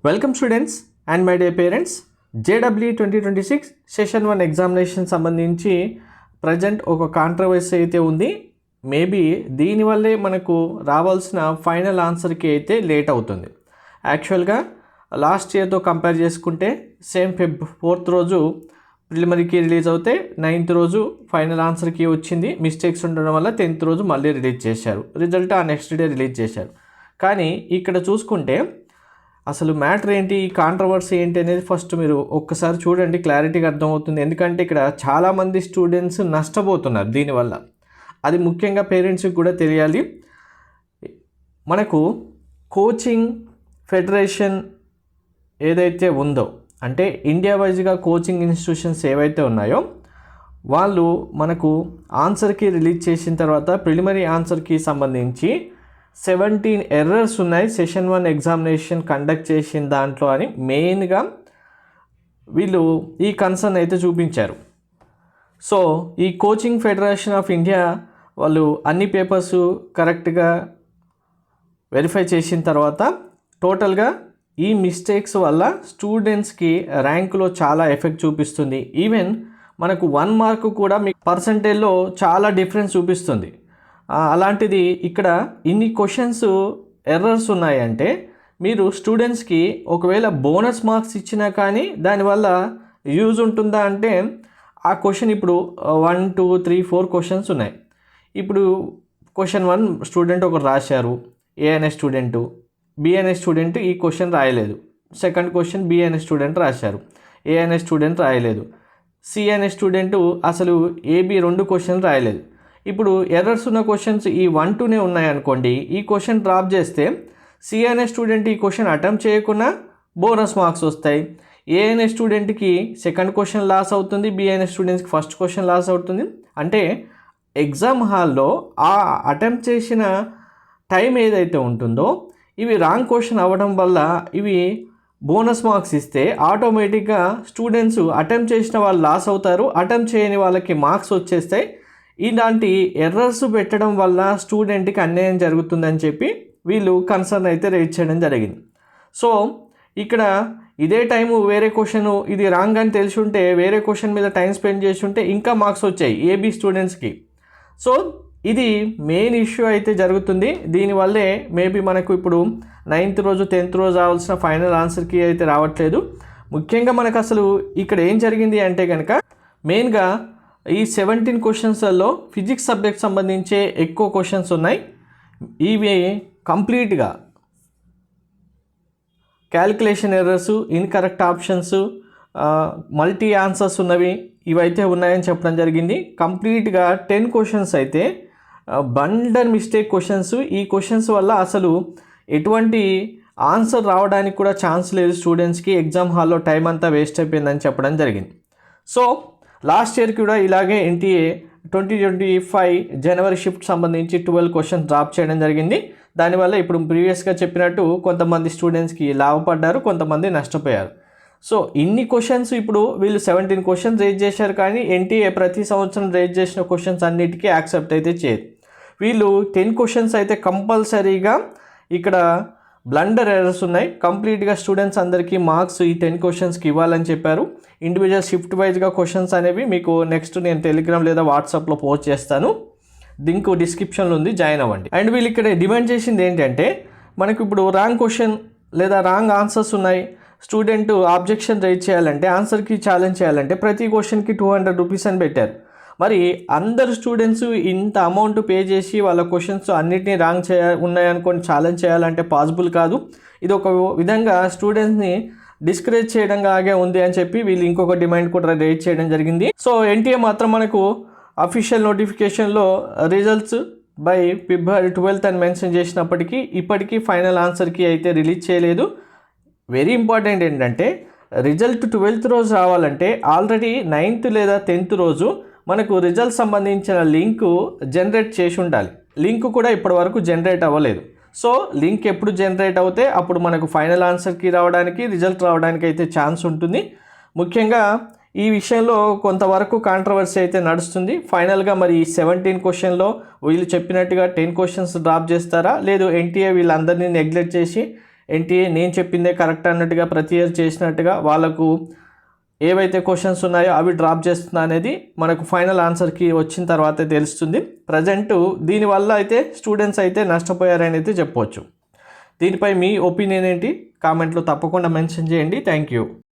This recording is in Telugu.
Welcome students and my day parents. JEE 2026 session 1 examination సంబంధించి ప్రజెంట్ ఒక కాంట్రవర్సీ అయితే ఉంది. మేబీ దీనివల్లే మనకు రావాల్సిన ఫైనల్ ఆన్సర్కి అయితే లేట్ అవుతుంది. యాక్చువల్గా లాస్ట్ ఇయర్తో కంపేర్ చేసుకుంటే సేమ్ Feb 4th రోజు ప్రిలిమినరీకి రిలీజ్ అవుతే 9th రోజు ఫైనల్ ఆన్సర్కి వచ్చింది. మిస్టేక్స్ ఉండడం వల్ల 10th రోజు మళ్ళీ రిలీజ్ చేశారు. రిజల్ట్ ఆ నెక్స్ట్ డే రిలీజ్ చేశారు. కానీ ఇక్కడ చూసుకుంటే అసలు మ్యాటర్ ఏంటి, ఈ కాంట్రవర్సీ ఏంటి అనేది ఫస్ట్ మీరు ఒక్కసారి చూడండి, క్లారిటీగా అర్థమవుతుంది. ఎందుకంటే ఇక్కడ చాలామంది స్టూడెంట్స్ నష్టపోతున్నారు దీనివల్ల. అది ముఖ్యంగా పేరెంట్స్కి కూడా తెలియాలి. మనకు కోచింగ్ ఫెడరేషన్ ఏదైతే ఉందో, అంటే ఇండియా వైజ్గా కోచింగ్ ఇన్స్టిట్యూషన్స్ ఏవైతే ఉన్నాయో వాళ్ళు మనకు ఆన్సర్కి రిలీజ్ చేసిన తర్వాత ప్రిలిమినరీ ఆన్సర్కి సంబంధించి 17 ఎర్రర్స్ ఉన్నాయి సెషన్ 1 ఎగ్జామినేషన్ కండక్ట్ చేసిన దాంట్లో అని మెయిన్గా వీళ్ళు ఈ కన్సర్న్ అయితే చూపించారు. సో ఈ కోచింగ్ ఫెడరేషన్ ఆఫ్ ఇండియా వాళ్ళు అన్ని పేపర్స్ కరెక్ట్గా వెరిఫై చేసిన తర్వాత టోటల్గా ఈ మిస్టేక్స్ వల్ల స్టూడెంట్స్కి ర్యాంకులో చాలా ఎఫెక్ట్ చూపిస్తుంది. ఈవెన్ మనకు 1 మార్క్ కూడా మీ పర్సంటేజ్లో చాలా డిఫరెన్స్ చూపిస్తుంది. అలాంటిది ఇక్కడ ఇన్ని క్వశ్చన్స్ ఎర్రర్స్ ఉన్నాయంటే మీరు స్టూడెంట్స్కి ఒకవేళ బోనస్ మార్క్స్ ఇచ్చినా కానీ దానివల్ల యూజ్ ఉంటుందా అంటే ఆ క్వశ్చన్ ఇప్పుడు 1 2 3 4 క్వశ్చన్స్ ఉన్నాయి. ఇప్పుడు క్వశ్చన్ 1 స్టూడెంట్ ఒకరు రాశారు, ఏ అనే స్టూడెంటు, బి అనే స్టూడెంట్ ఈ క్వశ్చన్ రాయలేదు. సెకండ్ క్వశ్చన్ బి అనే స్టూడెంట్ రాశారు, ఏ అనే స్టూడెంట్ రాయలేదు. సి అనే స్టూడెంట్ అసలు ఏబి 2 క్వశ్చన్ రాయలేదు. ఇప్పుడు ఎర్రర్స్ ఉన్న క్వశ్చన్స్ ఈ 1 2నే ఉన్నాయనుకోండి, ఈ క్వశ్చన్ డ్రాప్ చేస్తే సి అనే స్టూడెంట్ ఈ క్వశ్చన్ అటెంప్ట్ చేయకుండా బోనస్ మార్క్స్ వస్తాయి. ఏ అనే స్టూడెంట్కి సెకండ్ క్వశ్చన్ లాస్ అవుతుంది, బి అనే స్టూడెంట్స్కి ఫస్ట్ క్వశ్చన్ లాస్ అవుతుంది. అంటే ఎగ్జామ్ హాల్లో ఆ అటెంప్ట్ చేసిన టైం ఏదైతే ఉంటుందో ఇవి రాంగ్ క్వశ్చన్ అవ్వడం వల్ల ఇవి బోనస్ మార్క్స్ ఇస్తే ఆటోమేటిక్గా స్టూడెంట్స్ అటెంప్ట్ చేసిన వాళ్ళు లాస్ అవుతారు, అటెంప్ట్ చేయని వాళ్ళకి మార్క్స్ వచ్చేస్తాయి. ఇలాంటి ఎర్రర్స్ పెట్టడం వల్ల స్టూడెంట్కి అన్యాయం జరుగుతుందని చెప్పి వీళ్ళు కన్సర్న్ అయితే రేజ్ చేయడం జరిగింది. సో ఇక్కడ ఇదే టైము వేరే క్వశ్చన్ ఇది రాంగ్ అని తెలిసి ఉంటే వేరే క్వశ్చన్ మీద టైం స్పెండ్ చేసి ఉంటే ఇంకా మార్క్స్ వచ్చాయి ఏబీ స్టూడెంట్స్కి. సో ఇది మెయిన్ ఇష్యూ అయితే జరుగుతుంది. దీనివల్లే మేబీ మనకు ఇప్పుడు 9th రోజు 10th రోజు రావాల్సిన ఫైనల్ ఆన్సర్కి అయితే రావట్లేదు. ముఖ్యంగా మనకు అసలు ఇక్కడ ఏం జరిగింది అంటే కనుక మెయిన్గా ఈ 17 క్వశ్చన్స్లో ఫిజిక్స్ సబ్జెక్ట్ సంబంధించే ఎక్కువ క్వశ్చన్స్ ఉన్నాయి. ఇవి కంప్లీట్గా calculation errors, incorrect options, multi answers ఉన్నవి ఇవైతే ఉన్నాయని చెప్పడం జరిగింది. కంప్లీట్గా 10 క్వశ్చన్స్ అయితే బండర్ మిస్టేక్ క్వశ్చన్స్. ఈ క్వశ్చన్స్ వల్ల అసలు ఎటువంటి ఆన్సర్ రావడానికి కూడా ఛాన్స్ లేదు స్టూడెంట్స్కి. ఎగ్జామ్ హాల్లో టైం అంతా వేస్ట్ అయిపోయిందని చెప్పడం జరిగింది. సో లాస్ట్ ఇయర్ కూడా ఇలాగే ఎన్టీఏ 2025 జనవరి షిఫ్ట్ సంబంధించి 12 క్వశ్చన్స్ డ్రాప్ చేయడం జరిగింది. దానివల్ల ఇప్పుడు ప్రీవియస్గా చెప్పినట్టు కొంతమంది స్టూడెంట్స్కి లాభపడ్డారు, కొంతమంది నష్టపోయారు. సో ఇన్ని క్వశ్చన్స్ ఇప్పుడు వీళ్ళు 17 క్వశ్చన్స్ రేజ్ చేశారు, కానీ ఎన్టీఏ ప్రతి సంవత్సరం రేజ్ చేసిన క్వశ్చన్స్ అన్నిటికీ యాక్సెప్ట్ అయితే చేయదు. వీళ్ళు 10 క్వశ్చన్స్ అయితే కంపల్సరీగా ఇక్కడ బ్లండర్ ఎర్రర్స్ ఉన్నాయి. కంప్లీట్గా స్టూడెంట్స్ అందరికీ మార్క్స్ ఈ 10 క్వశ్చన్స్కి ఇవ్వాలని చెప్పారు. ఇండివిజువల్ షిఫ్ట్ వైజ్గా క్వశ్చన్స్ అనేవి మీకు నెక్స్ట్ నేను టెలిగ్రామ్ లేదా వాట్సాప్లో పోస్ట్ చేస్తాను, లింక్ డిస్క్రిప్షన్లో ఉంది, జాయిన్ అవ్వండి. అండ్ వీళ్ళు ఇక్కడ డిమాండ్ చేసింది ఏంటంటే మనకు ఇప్పుడు రాంగ్ క్వశ్చన్ లేదా రాంగ్ ఆన్సర్స్ ఉన్నాయి, స్టూడెంట్ ఆబ్జెక్షన్ రైజ్ చేయాలంటే ఆన్సర్కి ఛాలెంజ్ చేయాలంటే ప్రతి క్వశ్చన్కి 200 రూపీస్ అని పెట్టారు. మరి అందరు స్టూడెంట్స్ ఇంత అమౌంట్ పే చేసి వాళ్ళ క్వశ్చన్స్ అన్నిటినీ రాంగ్ ఉన్నాయనుకోని ఛాలెంజ్ చేయాలంటే పాసిబుల్ కాదు. ఇది ఒక విధంగా స్టూడెంట్స్ని డిస్కరేజ్ చేయడంలాగే ఉంది అని చెప్పి వీళ్ళు ఇంకొక డిమాండ్ కూడా రేజ్ చేయడం జరిగింది. సో ఎన్టీఏ మాత్రం మనకు అఫీషియల్ నోటిఫికేషన్లో రిజల్ట్స్ బై February 12th అని మెన్షన్ చేసినప్పటికీ ఇప్పటికీ ఫైనల్ ఆన్సర్కి అయితే రిలీజ్ చేయలేదు. వెరీ ఇంపార్టెంట్ ఏంటంటే రిజల్ట్ 12th రోజు రావాలంటే ఆల్రెడీ 9th లేదా 10th రోజు మనకు రిజల్ట్ సంబంధించిన లింకు జనరేట్ చేసి ఉండాలి. లింక్ కూడా ఇప్పటి వరకు జనరేట్ అవ్వలేదు. సో లింక్ ఎప్పుడు జనరేట్ అవుతే అప్పుడు మనకు ఫైనల్ ఆన్సర్కి రావడానికి, రిజల్ట్ రావడానికి అయితే ఛాన్స్ ఉంటుంది. ముఖ్యంగా ఈ విషయంలో కొంతవరకు కాంట్రవర్సీ అయితే నడుస్తుంది. ఫైనల్గా మరి 17 క్వశ్చన్లో వీళ్ళు చెప్పినట్టుగా 10 క్వశ్చన్స్ డ్రాప్ చేస్తారా, లేదు ఎన్టీఏ వీళ్ళందరినీ నెగ్లెక్ట్ చేసి ఎన్టీఏ నేను చెప్పిందే కరెక్ట్ అన్నట్టుగా ప్రతి ఇయర్ చేసినట్టుగా వాళ్ళకు ఏవైతే క్వశ్చన్స్ ఉన్నాయో అవి డ్రాప్ చేస్తుందా అనేది మనకు ఫైనల్ ఆన్సర్కి వచ్చిన తర్వాతే తెలుస్తుంది. ప్రజెంట్ దీనివల్ల అయితే స్టూడెంట్స్ అయితే నష్టపోయారని అయితే చెప్పవచ్చు. దీనిపై మీ ఒపీనియన్ ఏంటి? కామెంట్లో తప్పకుండా మెన్షన్ చేయండి. Thank you.